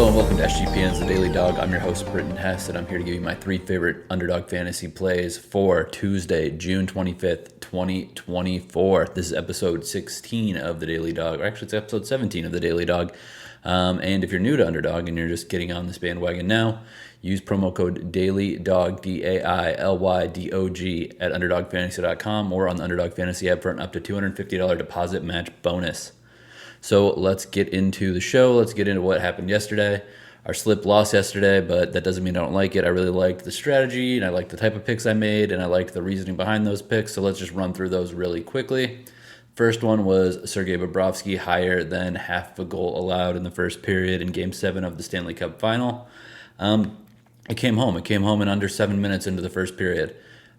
Hello and welcome to SGPN's The Daily Dog. I'm your host, Britton Hess, and I'm here to give you my 3 favorite Underdog fantasy plays for Tuesday, June 25th, 2024. This is episode 16 of The Daily Dog, or actually it's episode 17 of The Daily Dog. And if you're new to Underdog and you're just getting on this bandwagon now, use promo code DAILYDOG, DAILYDOG at UnderdogFantasy.com or on the Underdog Fantasy app for an up to $250 deposit match bonus. So let's get into the show. Let's get into what happened yesterday. Our slip lost yesterday, but that doesn't mean I don't like it. I really liked the strategy, and I liked the type of picks I made, and I liked the reasoning behind those picks. So let's just run through those really quickly. First one was Sergei Bobrovsky, higher than half a goal allowed in the first period in Game 7 of the Stanley Cup Final. It came home. It came home in under 7 minutes into the first period.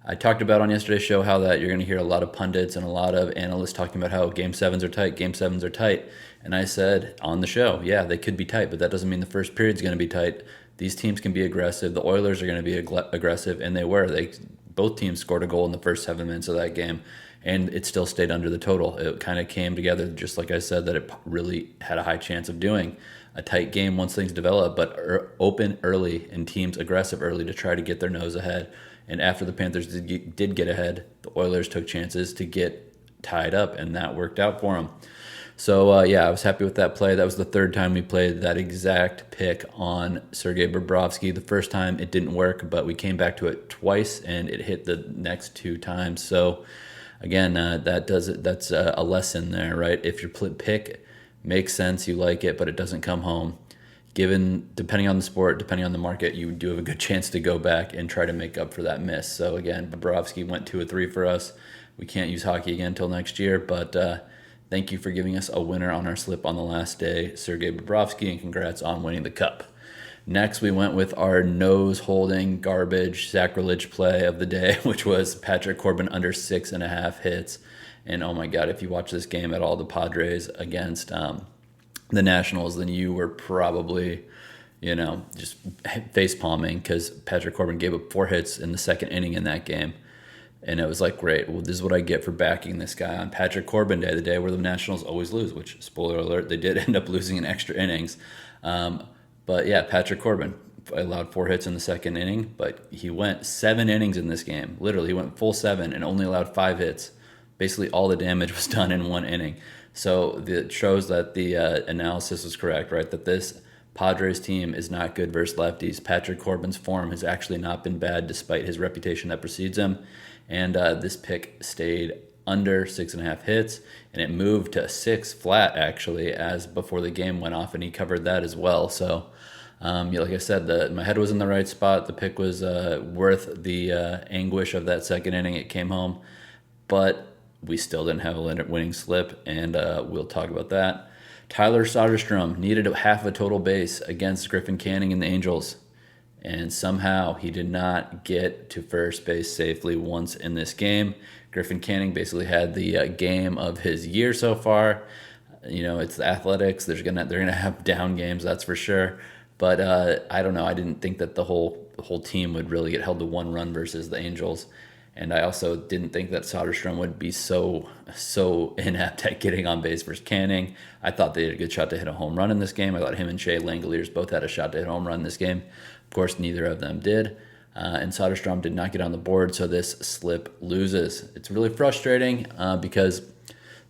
I talked about on yesterday's show how that you're going to hear a lot of pundits and a lot of analysts talking about how Game 7s are tight, Game 7s are tight. And I said on the show, yeah, they could be tight, but that doesn't mean the first period's going to be tight. These teams can be aggressive. The Oilers are going to be aggressive, and they were. Both teams scored a goal in the first 7 minutes of that game, and it still stayed under the total. It kind of came together, just like I said, that it really had a high chance of doing. A tight game once things develop, but open early and teams aggressive early to try to get their nose ahead. And after the Panthers did get ahead, the Oilers took chances to get tied up, and that worked out for them. So, I was happy with that play. That was the third time we played that exact pick on Sergei Bobrovsky. The first time it didn't work, but we came back to it twice, and it hit the next 2 times. So, again, that's a lesson there, right? If your pick makes sense, you like it, but it doesn't come home, depending on the sport, depending on the market, you do have a good chance to go back and try to make up for that miss. So again, Bobrovsky went 2 of 3 for us. We can't use hockey again until next year, but thank you for giving us a winner on our slip on the last day, Sergei Bobrovsky, and congrats on winning the cup. Next, we went with our nose-holding, garbage, sacrilege play of the day, which was Patrick Corbin under 6.5 hits. And oh my God, if you watch this game at all, the Padres against the Nationals, then you were probably, just face palming because Patrick Corbin gave up 4 hits in the second inning in that game. And it was like, great, well, this is what I get for backing this guy on Patrick Corbin Day, the day where the Nationals always lose, which, spoiler alert, they did end up losing in extra innings. But yeah, Patrick Corbin allowed 4 hits in the second inning, but he went 7 innings in this game. Literally, he went full 7 and only allowed 5 hits. Basically, all the damage was done in 1 inning. So it shows that the analysis was correct, right? That this Padres team is not good versus lefties. Patrick Corbin's form has actually not been bad despite his reputation that precedes him. And this pick stayed under 6.5 hits, and it moved to 6 flat, actually, as before the game went off, and he covered that as well. So, like I said, my head was in the right spot. The pick was worth the anguish of that second inning. It came home, but we still didn't have a winning slip, and we'll talk about that. Tyler Soderstrom needed half a total base against Griffin Canning and the Angels, and somehow he did not get to first base safely once in this game. Griffin Canning basically had the game of his year so far. It's the Athletics. They're gonna have down games, that's for sure. But I don't know. I didn't think that the whole team would really get held to 1 run versus the Angels. And I also didn't think that Soderstrom would be so inept at getting on base versus Canning. I thought they had a good shot to hit a home run in this game. I thought him and Shea Langoliers both had a shot to hit a home run in this game. Of course, neither of them did. And Soderstrom did not get on the board, so this slip loses. It's really frustrating because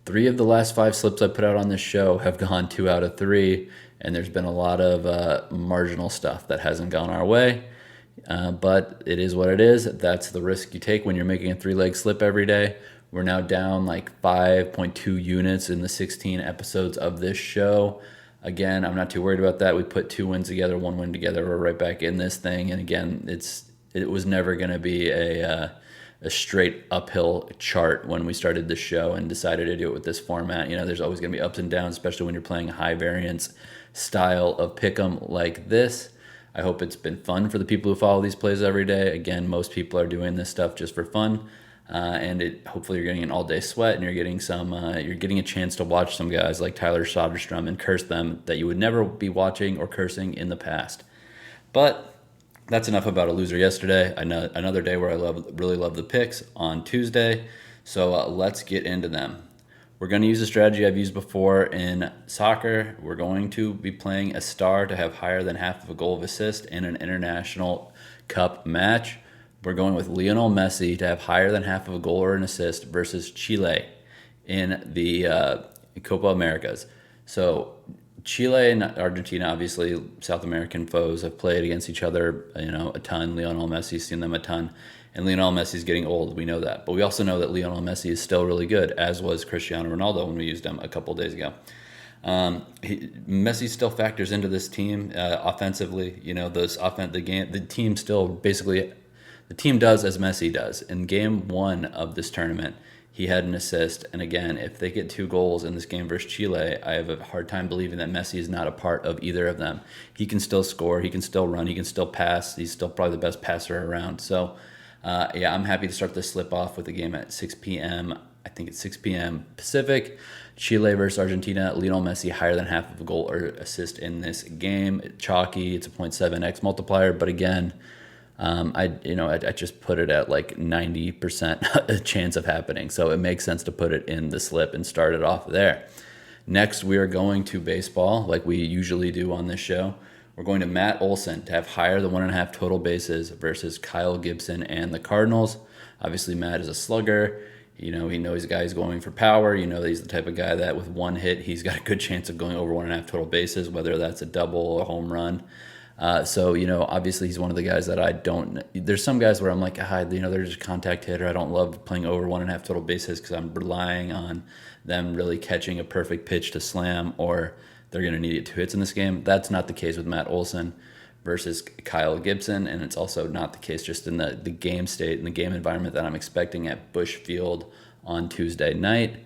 3 of the last 5 slips I put out on this show have gone 2 out of 3, and there's been a lot of marginal stuff that hasn't gone our way. But it is what it is. That's the risk you take when you're making a 3-leg slip every day. We're now down like 5.2 units in the 16 episodes of this show. Again, I'm not too worried about that. We put 2 wins together, 1 win together. We're right back in this thing. And again, it was never going to be a straight uphill chart when we started the show and decided to do it with this format. There's always going to be ups and downs, especially when you're playing a high variance style of pick'em like this. I hope it's been fun for the people who follow these plays every day. Again, most people are doing this stuff just for fun, and hopefully you're getting an all-day sweat, and you're getting a chance to watch some guys like Tyler Soderstrom and curse them that you would never be watching or cursing in the past. But that's enough about a loser yesterday. Another day where I really love the picks on Tuesday. So let's get into them. We're going to use a strategy I've used before in soccer. We're going to be playing a star to have higher than half of a goal of assist in an international cup match. We're going with Lionel Messi to have higher than half of a goal or an assist versus Chile in the Copa Americas. So Chile and Argentina, obviously South American foes, have played against each other, a ton. Lionel Messi's seen them a ton, and Lionel Messi's getting old. We know that, but we also know that Lionel Messi is still really good, as was Cristiano Ronaldo when we used him a couple days ago. Messi still factors into this team offensively. The team still basically, the team does as Messi does. In game one of this tournament, he had an assist, and again, if they get 2 goals in this game versus Chile, I have a hard time believing that Messi is not a part of either of them. He can still score, he can still run, he can still pass. He's still probably the best passer around. So, I'm happy to start this slip off with a game at 6 p.m. I think it's 6 p.m. Pacific. Chile versus Argentina. Lionel Messi higher than half of a goal or assist in this game. Chalky. It's a 0.7x multiplier, but again, I just put it at like 90% chance of happening. So it makes sense to put it in the slip and start it off there. Next, we are going to baseball like we usually do on this show. We're going to Matt Olson to have higher than 1.5 total bases versus Kyle Gibson and the Cardinals. Obviously, Matt is a slugger. He knows the guy is going for power. That he's the type of guy that with one hit, he's got a good chance of going over 1.5 total bases, whether that's a double or a home run. Obviously he's one of the guys that I don't. There's some guys where I'm like, they're just a contact hitter. I don't love playing over 1.5 total bases because I'm relying on them really catching a perfect pitch to slam, or they're going to need 2 hits in this game. That's not the case with Matt Olson versus Kyle Gibson, and it's also not the case just in the game state and the game environment that I'm expecting at Busch Field on Tuesday night.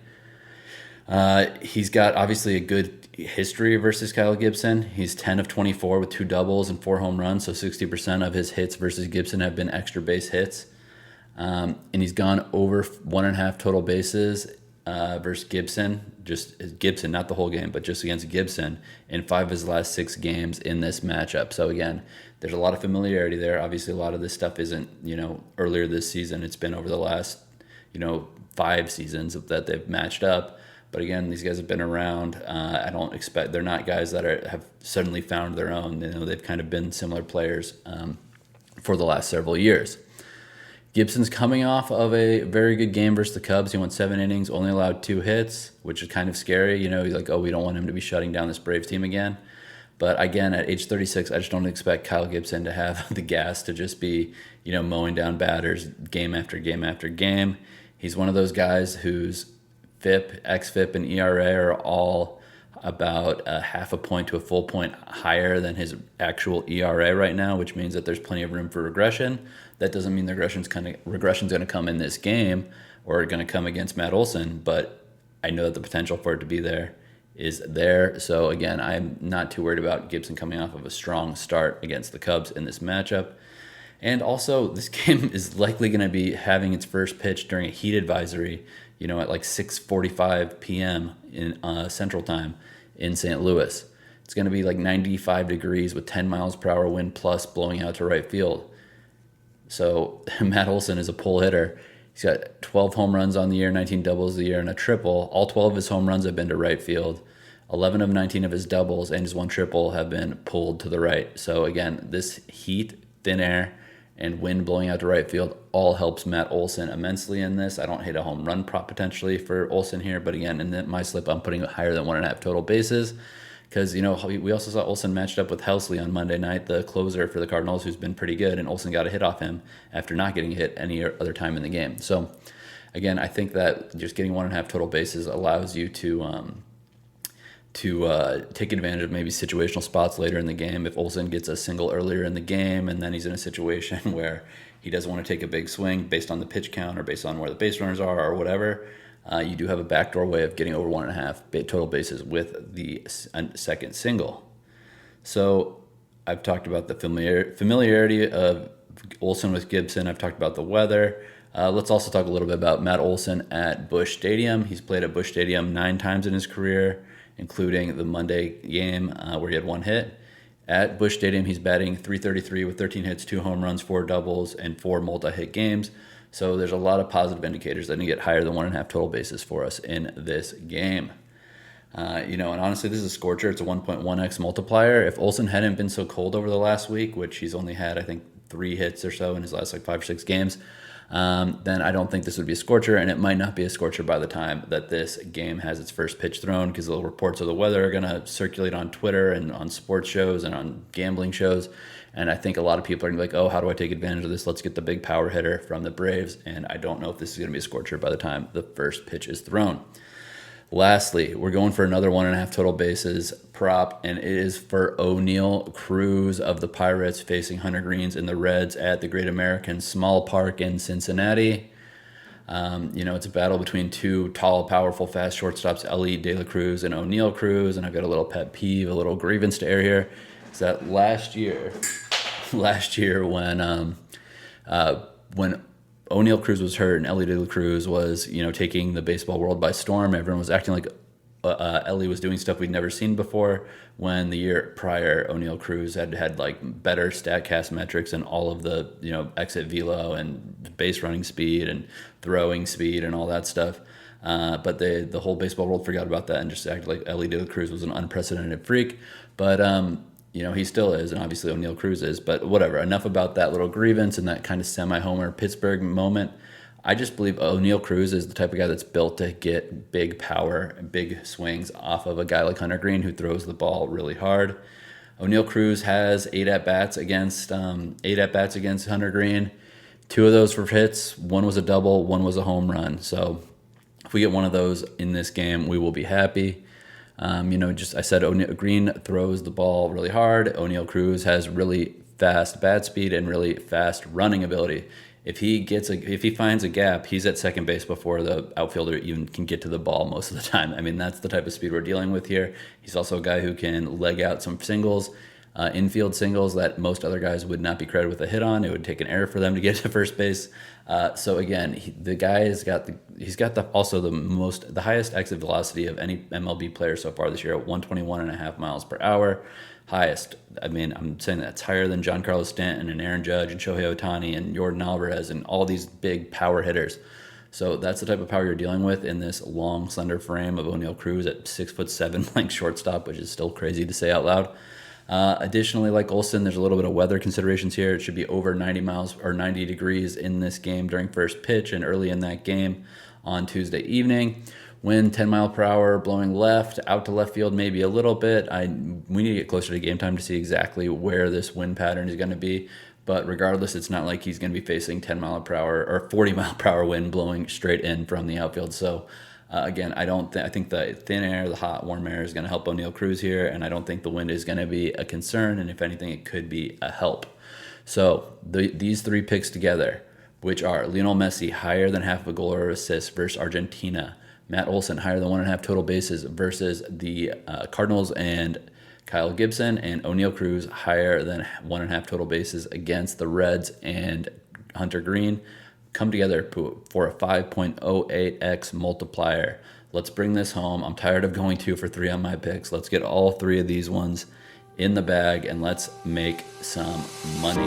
He's got obviously a good history versus Kyle Gibson. He's 10 of 24 with 2 doubles and 4 home runs, so 60% of his hits versus Gibson have been extra base hits. And he's gone over 1.5 total bases versus Gibson, just Gibson, not the whole game, but just against Gibson in 5 of his last 6 games in this matchup. So again, there's a lot of familiarity there. Obviously, a lot of this stuff isn't, earlier this season. It's been over the last, 5 seasons that they've matched up. But again, these guys have been around. I don't expect, they're not guys that have suddenly found their own. They've kind of been similar players for the last several years. Gibson's coming off of a very good game versus the Cubs. He went 7 innings, only allowed 2 hits, which is kind of scary. He's like, we don't want him to be shutting down this Braves team again. But again, at age 36, I just don't expect Kyle Gibson to have the gas to just be, mowing down batters game after game after game. He's one of those guys whose FIP, xFIP, and ERA are all about a half a point to a full point higher than his actual ERA right now, which means that there's plenty of room for regression. That doesn't mean the regression's going to come in this game or going to come against Matt Olson, but I know that the potential for it to be there is there. So again, I'm not too worried about Gibson coming off of a strong start against the Cubs in this matchup. And also, this game is likely going to be having its first pitch during a heat advisory, at like 6:45 p.m. in Central Time in St. Louis. It's going to be like 95 degrees with 10 miles per hour wind plus blowing out to right field. So Matt Olson is a pull hitter. He's got 12 home runs on the year, 19 doubles the year, and a triple. All 12 of his home runs have been to right field. 11 of 19 of his doubles and his 1 triple have been pulled to the right. So again, this heat, thin air, and wind blowing out to right field all helps Matt Olson immensely in this. I don't hit a home run prop potentially for Olson here, but again, in my slip, I'm putting it higher than 1.5 total bases because, we also saw Olson matched up with Helsley on Monday night, the closer for the Cardinals, who's been pretty good, and Olson got a hit off him after not getting hit any other time in the game. So again, I think that just getting 1.5 total bases allows you to take advantage of maybe situational spots later in the game. If Olson gets a single earlier in the game and then he's in a situation where he doesn't want to take a big swing based on the pitch count or based on where the base runners are or whatever, you do have a backdoor way of getting over 1.5 total bases with the second single. So I've talked about the familiarity of Olson with Gibson. I've talked about the weather. Let's also talk a little bit about Matt Olson at Busch Stadium. He's played at Busch Stadium 9 times in his career, including the Monday game where he had 1 hit. At Busch Stadium, he's batting .333 with 13 hits, 2 home runs, 4 doubles, and 4 multi-hit games. So there's a lot of positive indicators that can get higher than 1.5 total bases for us in this game. And honestly, this is a scorcher. It's a 1.1x multiplier. If Olson hadn't been so cold over the last week, which he's only had, I think, 3 hits or so in his last 5 or 6 games, then I don't think this would be a scorcher, and it might not be a scorcher by the time that this game has its first pitch thrown, because the reports of the weather are going to circulate on Twitter and on sports shows and on gambling shows. And I think a lot of people are going to be like, oh, how do I take advantage of this? Let's get the big power hitter from the Braves. And I don't know if this is going to be a scorcher by the time the first pitch is thrown. Lastly, we're going for another 1.5 total bases prop, and it is for Oneil Cruz of the Pirates facing Hunter Greenes and the Reds at the Great American Smallpark in Cincinnati. It's a battle between 2 tall, powerful, fast shortstops, Elly De La Cruz and Oneil Cruz, and I've got a little pet peeve, a little grievance to air here. Is that last year when Oneil Cruz was hurt and Elly De La Cruz was, taking the baseball world by storm, everyone was acting like Elly was doing stuff we'd never seen before. When the year prior, Oneil Cruz had like better StatCast metrics and all of the exit velo and base running speed and throwing speed and all that stuff. But the whole baseball world forgot about that and just acted like Elly De La Cruz was an unprecedented freak. But he still is, and obviously Oneil Cruz is, but whatever. Enough about that little grievance and that kind of semi-homer Pittsburgh moment. I just believe Oneil Cruz is the type of guy that's built to get big power and big swings off of a guy like Hunter Greene, who throws the ball really hard. Oneil Cruz has 8 at-bats against Hunter Greene. 2 of those for hits. 1 was a double, 1 was a home run. So if we get one of those in this game, we will be happy. I said Greene throws the ball really hard. Oneil Cruz has really fast bat speed and really fast running ability. If he finds a gap, he's at second base before the outfielder even can get to the ball most of the time. I mean, that's the type of speed we're dealing with here. He's also a guy who can leg out some singles, infield singles that most other guys would not be credited with a hit on. It would take an error for them to get to first base. So again, the guy has got the highest exit velocity of any MLB player so far this year at 121.5 miles per hour. Highest. I mean, I'm saying that's higher than Giancarlo Stanton and Aaron Judge and Shohei Ohtani and Jordan Alvarez and all these big power hitters. So that's the type of power you're dealing with in this long, slender frame of Oneil Cruz at 6'7" length shortstop, which is still crazy to say out loud. Additionally, like Olson, there's a little bit of weather considerations here. It should be over 90 miles or 90 degrees in this game during first pitch and early in that game on Tuesday evening. Wind 10 mile per hour, blowing left, out to left field maybe a little bit. We need to get closer to game time to see exactly where this wind pattern is going to be. But regardless, it's not like he's going to be facing 10 mile per hour or 40 mile per hour wind blowing straight in from the outfield. So again, I think the thin air, the hot, warm air is going to help Oneil Cruz here, and I don't think the wind is going to be a concern, and if anything, it could be a help. So these 3 picks together, which are Lionel Messi higher than half a goal or assist versus Argentina, Matt Olson higher than 1.5 total bases versus the Cardinals and Kyle Gibson, and Oneil Cruz higher than 1.5 total bases against the Reds and Hunter Greene, come together for a 5.08x multiplier. Let's bring this home. I'm tired of going 2 for 3 on my picks. Let's get all 3 of these ones in the bag and let's make some money.